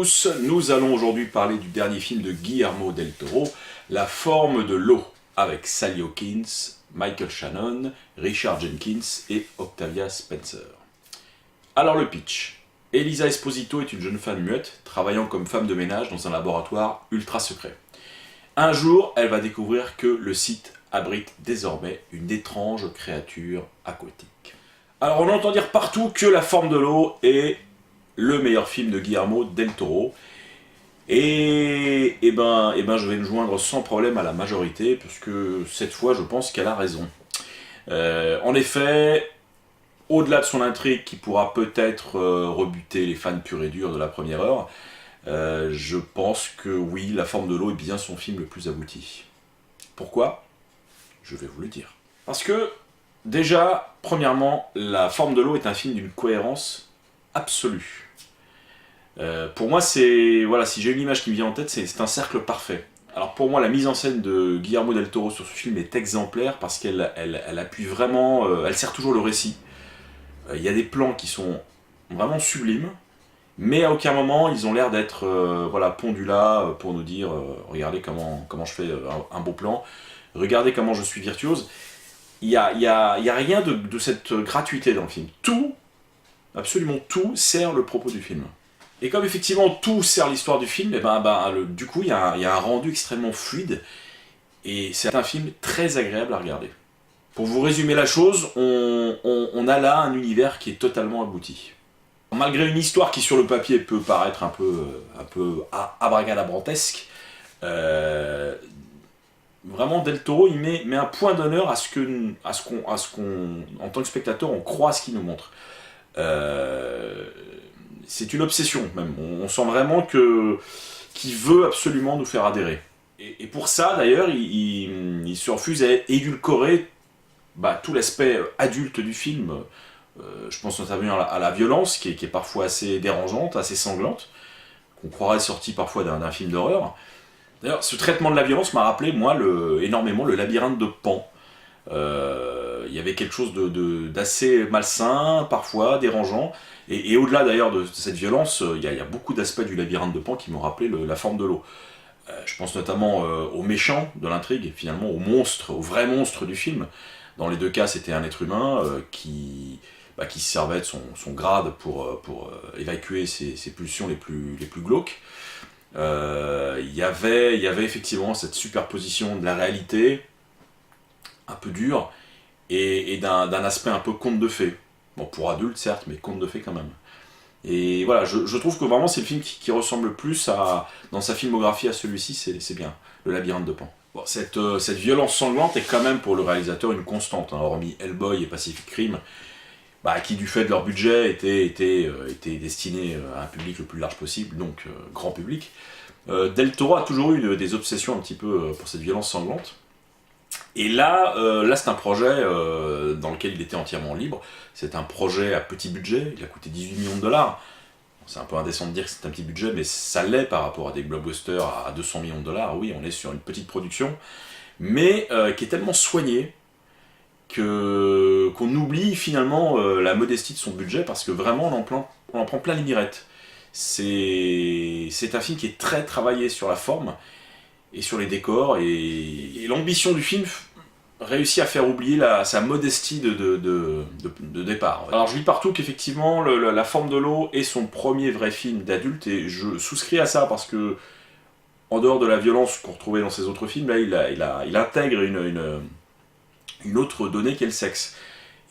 tous, nous allons aujourd'hui parler du dernier film de Guillermo del Toro, La forme de l'eau, avec Sally Hawkins, Michael Shannon, Richard Jenkins et Octavia Spencer. Alors le pitch. Elisa Esposito est une jeune femme muette, travaillant comme femme de ménage dans un laboratoire ultra secret. Un jour, elle va découvrir que le site abrite désormais une étrange créature aquatique. Alors on entend dire partout que La forme de l'eau est le meilleur film de Guillermo del Toro. Et je vais me joindre sans problème à la majorité, puisque cette fois je pense qu'elle a raison. En effet, au-delà de son intrigue qui pourra peut-être rebuter les fans purs et durs de la première heure, je pense que oui, La forme de l'eau est bien son film le plus abouti. Pourquoi ? Je vais vous le dire. Parce que, déjà, premièrement, La forme de l'eau est un film d'une cohérence absolue. Pour moi, c'est voilà, si j'ai une image qui me vient en tête, c'est un cercle parfait. Alors pour moi, la mise en scène de Guillermo del Toro sur ce film est exemplaire parce qu'elle appuie vraiment, elle sert toujours le récit. Il y a des plans qui sont vraiment sublimes, mais à aucun moment ils ont l'air d'être pondus là pour nous dire regardez comment je fais un beau plan, regardez comment je suis virtuose. Il y a rien de cette gratuité dans le film. Tout, absolument tout, sert le propos du film. Et comme effectivement tout sert l'histoire du film, du coup il y a un rendu extrêmement fluide, et c'est un film très agréable à regarder. Pour vous résumer la chose, on a là un univers qui est totalement abouti. Malgré une histoire qui sur le papier peut paraître un peu abracadabrantesque, vraiment Del Toro il met un point d'honneur à ce qu'on, en tant que spectateur, on croit à ce qu'il nous montre. C'est une obsession même, on sent vraiment qu'il veut absolument nous faire adhérer. Et pour ça d'ailleurs, il se refuse à édulcorer tout l'aspect adulte du film. Je pense notamment à la violence qui est parfois assez dérangeante, assez sanglante, qu'on croirait sortie parfois d'un film d'horreur. D'ailleurs, ce traitement de la violence m'a rappelé, moi, énormément le labyrinthe de Pan. Il y avait quelque chose d'assez malsain, parfois dérangeant, et au-delà d'ailleurs de cette violence, il y a beaucoup d'aspects du labyrinthe de Pan qui m'ont rappelé La forme de l'eau. Je pense notamment aux méchants de l'intrigue, finalement aux monstres, aux vrais monstres du film. Dans les deux cas, c'était un être humain qui se servait de son grade pour évacuer ses pulsions les plus glauques. Il y avait effectivement cette superposition de la réalité, un peu dure, et d'un aspect un peu conte de fées. Bon, pour adultes certes, mais conte de fées quand même. Et voilà, je trouve que vraiment c'est le film qui ressemble le plus dans sa filmographie à celui-ci, c'est bien, Le labyrinthe de Pan. Bon, cette violence sanglante est quand même pour le réalisateur une constante, hein, hormis Hellboy et Pacific Rim, qui du fait de leur budget étaient destinés à un public le plus large possible, donc grand public. Del Toro a toujours eu des obsessions un petit peu pour cette violence sanglante. Et là c'est un projet dans lequel il était entièrement libre. C'est un projet à petit budget, il a coûté 18 millions de dollars. C'est un peu indécent de dire que c'est un petit budget, mais ça l'est par rapport à des blockbusters à 200 millions de dollars. Oui, on est sur une petite production, mais qui est tellement soignée qu'on oublie finalement la modestie de son budget, parce que vraiment on en prend plein les mirettes. C'est un film qui est très travaillé sur la forme et sur les décors, et l'ambition du film réussit à faire oublier sa modestie de départ. Alors je lis partout qu'effectivement La forme de l'eau est son premier vrai film d'adulte, et je souscris à ça parce que, en dehors de la violence qu'on retrouvait dans ses autres films, là il intègre une autre donnée qui est le sexe.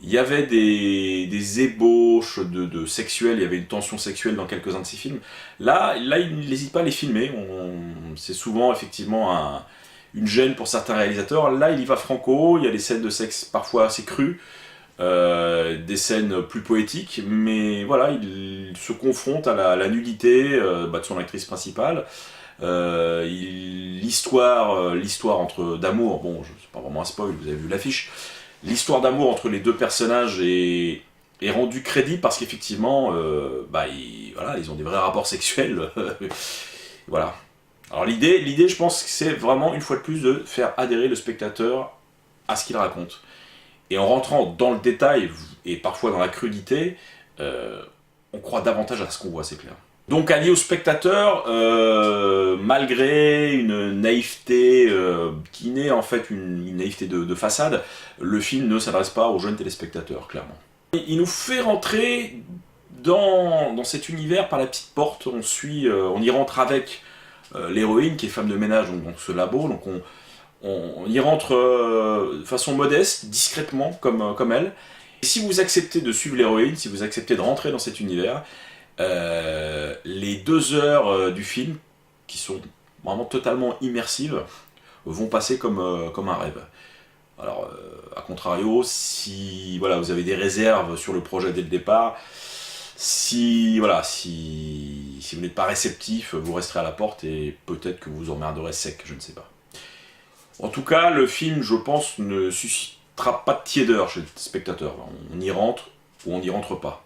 Il y avait des ébauches de sexuel, il y avait une tension sexuelle dans quelques-uns de ses films. Là il n'hésite pas à les filmer. C'est souvent effectivement une gêne pour certains réalisateurs. Là il y va franco, il y a des scènes de sexe parfois assez crues, des scènes plus poétiques, mais voilà, il se confronte à la nudité de son actrice principale. L'histoire d'amour, bon, c'est pas vraiment un spoil, vous avez vu l'affiche. L'histoire d'amour entre les deux personnages est rendue crédible parce qu'effectivement, ils ont des vrais rapports sexuels. Voilà. Alors l'idée, je pense que c'est vraiment, une fois de plus, de faire adhérer le spectateur à ce qu'il raconte. Et en rentrant dans le détail, et parfois dans la crudité, on croit davantage à ce qu'on voit, c'est clair. Donc allié au spectateur, malgré une naïveté qui n'est en fait une naïveté de façade, le film ne s'adresse pas aux jeunes téléspectateurs, clairement. Il nous fait rentrer dans cet univers par la petite porte. On y rentre avec l'héroïne qui est femme de ménage donc ce labo, donc on y rentre de façon modeste, discrètement comme elle. Et si vous acceptez de suivre l'héroïne, si vous acceptez de rentrer dans cet univers, les 2 heures du film, qui sont vraiment totalement immersives, vont passer comme un rêve. Alors, à contrario, si voilà, vous avez des réserves sur le projet dès le départ, si vous n'êtes pas réceptif, vous resterez à la porte et peut-être que vous emmerderez sec, je ne sais pas. En tout cas, le film, je pense, ne suscitera pas de tiédeur chez le spectateur. On y rentre ou on n'y rentre pas.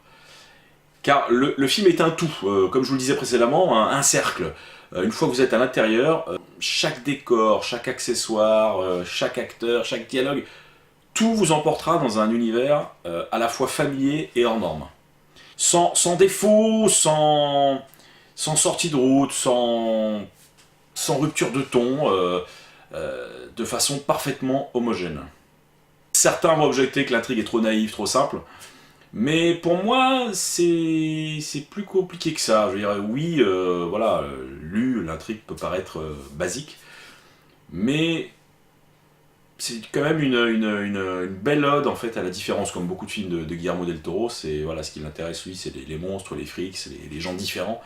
Car le film est un tout, comme je vous le disais précédemment, un cercle. Une fois que vous êtes à l'intérieur, chaque décor, chaque accessoire, chaque acteur, chaque dialogue, tout vous emportera dans un univers à la fois familier et hors norme. Sans défaut, sans sortie de route, sans rupture de ton, de façon parfaitement homogène. Certains vont objecter que l'intrigue est trop naïve, trop simple, mais pour moi, c'est plus compliqué que ça. Je dirais, oui, voilà, l'intrigue peut paraître basique, mais c'est quand même une belle ode en fait à la différence, comme beaucoup de films de Guillermo del Toro. C'est voilà, ce qui l'intéresse lui, c'est les monstres, les frics, les gens différents.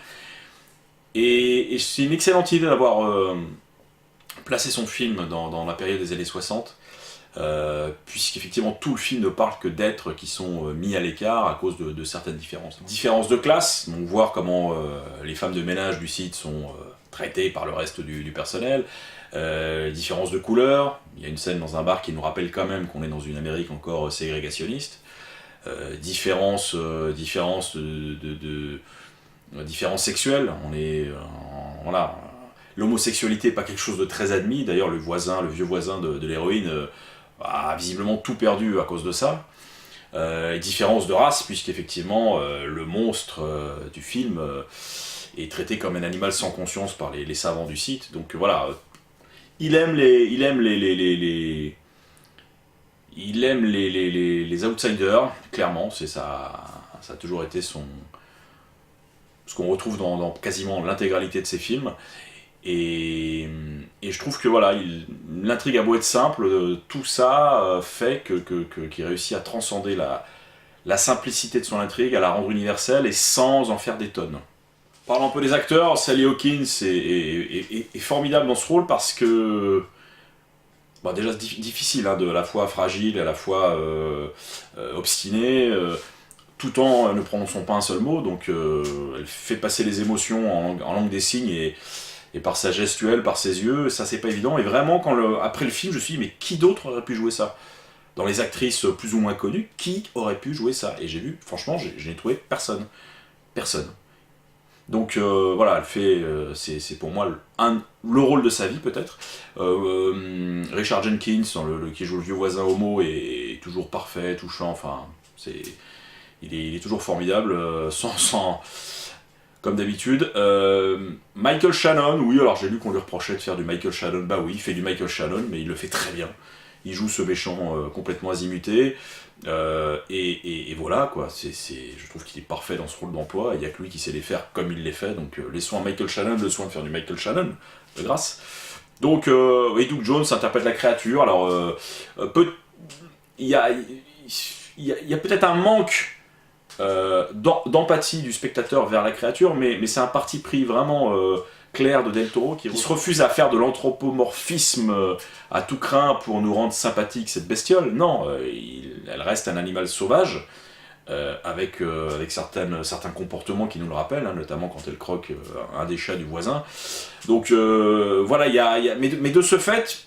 Et c'est une excellente idée d'avoir placé son film dans la période des années 60. Puisqu'effectivement tout le film ne parle que d'êtres qui sont mis à l'écart à cause de certaines différences. Différences de classe, donc voir comment les femmes de ménage du site sont traitées par le reste du personnel, différences de couleur, il y a une scène dans un bar qui nous rappelle quand même qu'on est dans une Amérique encore ségrégationniste, différences sexuelles, on est voilà. L'homosexualité n'est pas quelque chose de très admis, d'ailleurs le vieux voisin de l'héroïne a visiblement tout perdu à cause de ça. Différence de race, puisqu'effectivement le monstre du film est traité comme un animal sans conscience par les savants du site. Donc voilà, il aime les outsiders, clairement, ça a toujours été ce qu'on retrouve dans quasiment l'intégralité de ses films. Et je trouve que voilà, l'intrigue a beau être simple, tout ça fait qu'il réussit à transcender la simplicité de son intrigue, à la rendre universelle et sans en faire des tonnes. Parlons un peu des acteurs, Sally Hawkins est formidable dans ce rôle parce que déjà c'est difficile, hein, de à la fois fragile, à la fois obstinée, tout en ne prononçant pas un seul mot, donc elle fait passer les émotions en langue des signes et par sa gestuelle, par ses yeux, ça c'est pas évident. Et vraiment, après le film, je me suis dit, mais qui d'autre aurait pu jouer ça? Dans les actrices plus ou moins connues, qui aurait pu jouer ça? Et j'ai vu, franchement, je n'ai trouvé personne. Personne. Donc voilà, elle fait, c'est pour moi le rôle de sa vie peut-être. Richard Jenkins, qui joue le vieux voisin homo, est toujours parfait, touchant, enfin, il est toujours formidable, comme d'habitude. Michael Shannon, oui, alors j'ai lu qu'on lui reprochait de faire du Michael Shannon. Bah oui, il fait du Michael Shannon, mais il le fait très bien. Il joue ce méchant complètement azimuté. Et voilà, quoi. Je trouve qu'il est parfait dans ce rôle d'emploi. Il n'y a que lui qui sait les faire comme il les fait. Donc laissons à Michael Shannon le soin de faire du Michael Shannon, de grâce. Donc, Doug Jones interprète la créature. Alors, il y a peut-être un manque d'empathie du spectateur vers la créature, mais c'est un parti pris vraiment clair de Del Toro qui se refuse à faire de l'anthropomorphisme à tout craint pour nous rendre sympathique cette bestiole. Non, elle reste un animal sauvage avec certains comportements qui nous le rappellent, hein, notamment quand elle croque un des chats du voisin. Donc voilà, mais de ce fait,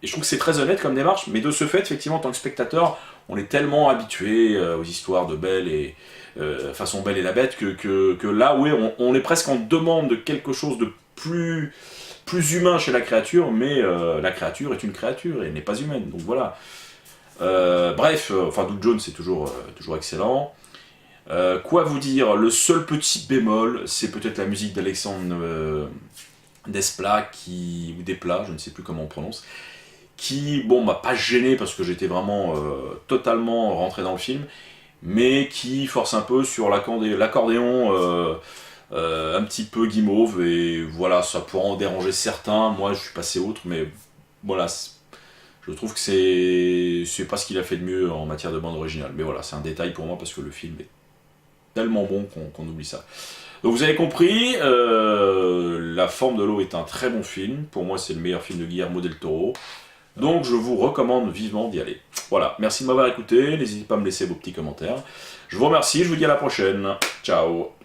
et je trouve que c'est très honnête comme démarche, mais de ce fait, effectivement, en tant que spectateur, on est tellement habitué aux histoires de Belle et façon Belle et la Bête que là, oui, on est presque en demande de quelque chose de plus humain chez la créature, mais la créature est une créature et n'est pas humaine. Donc voilà. Bref, Doug Jones c'est toujours excellent. Quoi vous dire? Le seul petit bémol, c'est peut-être la musique d'Alexandre Desplat, ou Desplat, je ne sais plus comment on prononce, qui, bon, m'a pas gêné parce que j'étais vraiment totalement rentré dans le film, mais qui force un peu sur l'accordéon un petit peu guimauve, et voilà, ça pourrait en déranger certains. Moi, je suis passé outre, mais voilà, je trouve que c'est pas ce qu'il a fait de mieux en matière de bande originale. Mais voilà, c'est un détail pour moi parce que le film est tellement bon qu'on oublie ça. Donc vous avez compris, La Forme de l'eau est un très bon film. Pour moi, c'est le meilleur film de Guillermo del Toro. Donc je vous recommande vivement d'y aller. Voilà, merci de m'avoir écouté. N'hésitez pas à me laisser vos petits commentaires. Je vous remercie, je vous dis à la prochaine. Ciao.